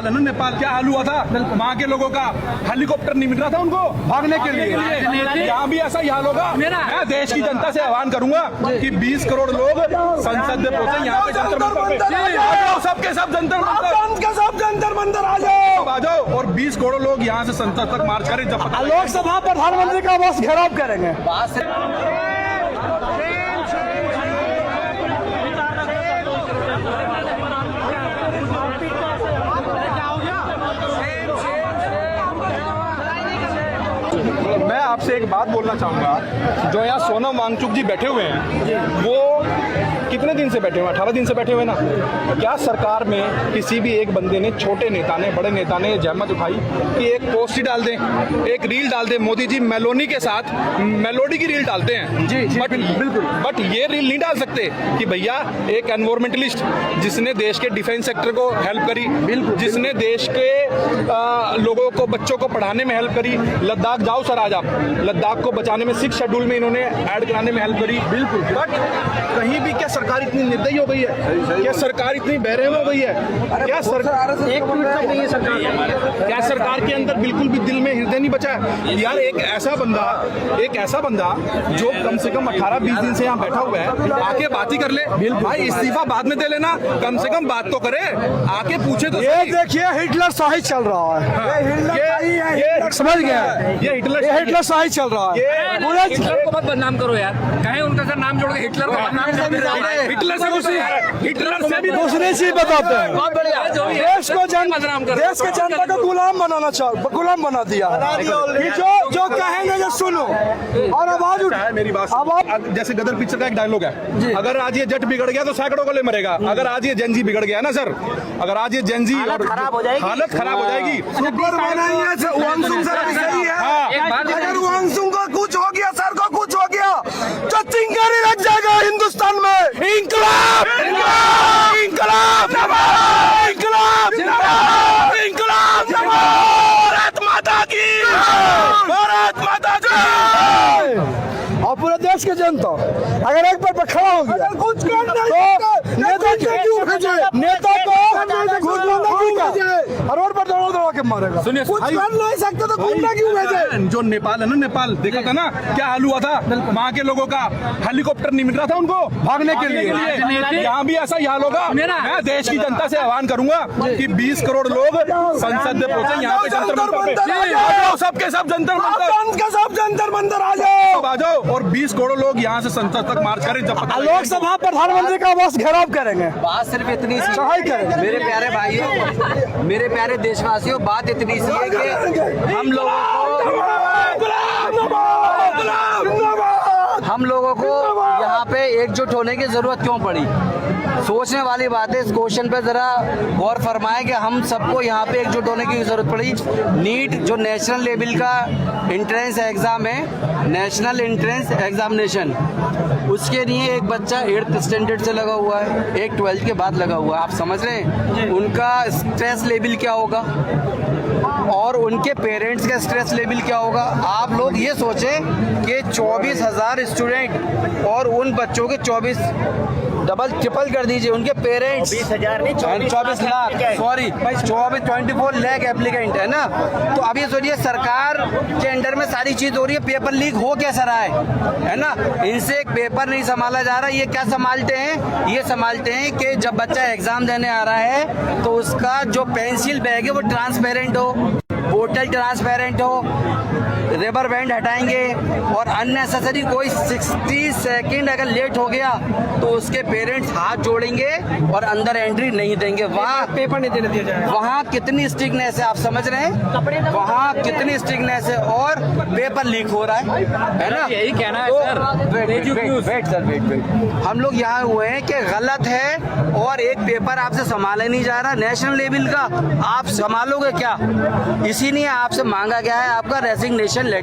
नेपाल है ना, नेपाल क्या हाल हुआ था वहाँ के लोगों का, हेलीकॉप्टर नहीं मिल रहा था उनको भागने के लिए। यहाँ भी ऐसा ही हाल होगा। मैं देश की जनता से आह्वान करूंगा कि 20 करोड़ लोग संसद में पहुंचे, यहाँ पे जंतर मंतर, सबके सब जंतर मंतर आ जाओ और 20 करोड़ लोग यहाँ से संसद तक मार्च करें। जब लोकसभा प्रधानमंत्री का बस घेराव करेंगे। मैं आपसे एक बात बोलना चाहूँगा, जो यहाँ सोनम वांगचुक जी बैठे हुए हैं, वो कितने दिन से बैठे हुए हैं? 18 दिन से बैठे हुए ना। क्या सरकार में किसी भी एक बंदे ने, छोटे नेता ने, बड़े नेता ने जहमत उठाई कि एक पोस्ट ही डाल दें, एक रील डाल दें? मोदी जी मेलोनी के साथ मेलोडी की रील डालते हैं जी, बिल्कुल, बट ये रील नहीं डाल सकते कि भैया एक एनवायरमेंटलिस्ट जिसने देश के डिफेंस सेक्टर को हेल्प करी, बिल्कुल, जिसने देश के लोगों को, बच्चों को पढ़ाने में हेल्प करी। लद्दाख जाओ सर, आज आप लद्दाख को बचाने में 6 शेड्यूल में इन्होंने ऐड कराने में हेल्प करी, बिल्कुल। बट कहीं भी क्या सरकार इतनी निर्दयी हो गई है? क्या सरकार इतनी बेरहम हो गई है? क्या सरकार एक मिनट तक नहीं है सरकार? क्या सरकार के अंदर बिल्कुल भी दिल में हृदय नहीं बचा है? यार एक ऐसा बंदा जो कम से कम 18-20 दिन से यहाँ बैठा हुआ है, आके बात ही कर ले भाई। इस्तीफा बाद में दे लेना, कम से कम बात तो करे, आके पूछे तो। ये देखिए हिटलर शाही चल रहा है, ये समझ गया, ये हिटलर शाही चल रहा है। हिटलर को मत बदनाम करो यार, कहें उनका सर नाम जोड़ के हिटलर को बदनाम कर दे रहा है। हिटलर से भी दूसरी चीज बताते हैं, बहुत बढ़िया, देश के जनता को गुलाम बना दिया। जो कहेंगे जो सुनो और आवाज उठाए। मेरी बात अब जैसे गदर पिक्चर का एक डायलॉग है, अगर आज ये जट बिगड़ गया तो सैकड़ों को ले मरेगा। अगर आज ये जेनजी बिगड़ गया ना सर, अगर आज ये जेनजी हालत खराब हो जाएगी। अगर वांगसुक को कुछ हो गया, सर को कुछ हो गया तो चिंगारी लग जाएगा हिंदुस्तान में। इंकलाब, इंकलाब, इंकलाब, इंकलाब, इंकलाब, भारत माता की, भारत माता की। और पूरे देश के जनता अगर एक बार खड़ा हो गया कुछ तो नेता को रोड पर दौड़ा के मारेगा। सुनिए, कुछ कर नहीं सकते तो घूमना क्यों भेजे? जो नेपाल है ना, नेपाल देखा था ना क्या हाल हुआ था वहाँ के लोगों का, हेलीकॉप्टर नहीं मिल रहा था उनको भागने के लिए। यहाँ भी ऐसा ही हाल होगा। मैं देश की जनता से आह्वान करूंगा कि 20 करोड़ लोग संसद में पहुंचे, यहाँ पे जंतर मंतर, सबके सब जंतर मंतर आ जाओ और 20 करोड़ लोग यहाँ से संसद तक मार्च करें। जब लोकसभा प्रधानमंत्री का बस घेराव करेंगे। बात सिर्फ इतनी सी करेंगे मेरे प्यारे भाइयों, मेरे प्यारे देशवासियों, बात इतनी सी है कि हम लोगों को यहाँ पे एकजुट होने की जरूरत क्यों पड़ी? सोचने वाली बात है। इस क्वेश्चन पे जरा गौर फरमाएं कि हम सबको यहाँ पे एकजुट होने की जरूरत पड़ी। नीट जो नेशनल लेवल का एंट्रेंस एग्जाम है, नेशनल एंट्रेंस एग्जामिनेशन, उसके लिए एक बच्चा 8th स्टैंडर्ड से लगा हुआ है, एक 12th के बाद लगा हुआ है। आप समझ रहे हैं उनका स्ट्रेस लेवल क्या होगा और उनके पेरेंट्स का स्ट्रेस लेवल क्या होगा? आप लोग ये सोचें कि 24,000 स्टूडेंट और उन बच्चों के 24 डबल ट्रिपल कर दीजिए, उनके parents 24 lakh, sorry 24 lakh applicant है ना। तो अब ये सोचिए सरकार के अंडर में सारी चीज हो रही है, पेपर लीक हो कैसा रहा है ना। इनसे एक पेपर नहीं संभाला जा रहा। ये क्या संभालते हैं? ये संभालते हैं कि जब बच्चा एग्जाम देने आ रहा है तो उसका जो पेंसिल बैग है वो ट्रांसपेरेंट हो, बोतल ट्रांसपेरेंट हो, रबर बैंड हटाएंगे और अननेसेसरी कोई 60 सेकंड अगर लेट हो गया तो उसके पेरेंट्स हाथ जोड़ेंगे और अंदर एंट्री नहीं देंगे। वहाँ पेपर नहीं देने दिया जाएगा। वहाँ कितनी स्ट्रिक्टनेस है, आप समझ रहे हैं? वहाँ कितनी स्ट्रिक्टनेस है और पेपर लीक हो रहा है ना। यही कहना है सर। वेट। हम लोग यहाँ हुए हैं कि गलत है और एक पेपर आपसे संभाला नहीं जा रहा नेशनल लेवल का, आप संभालोगे क्या? इसीलिए आपसे मांगा गया है आपका रेजिग्नेशन लेटर।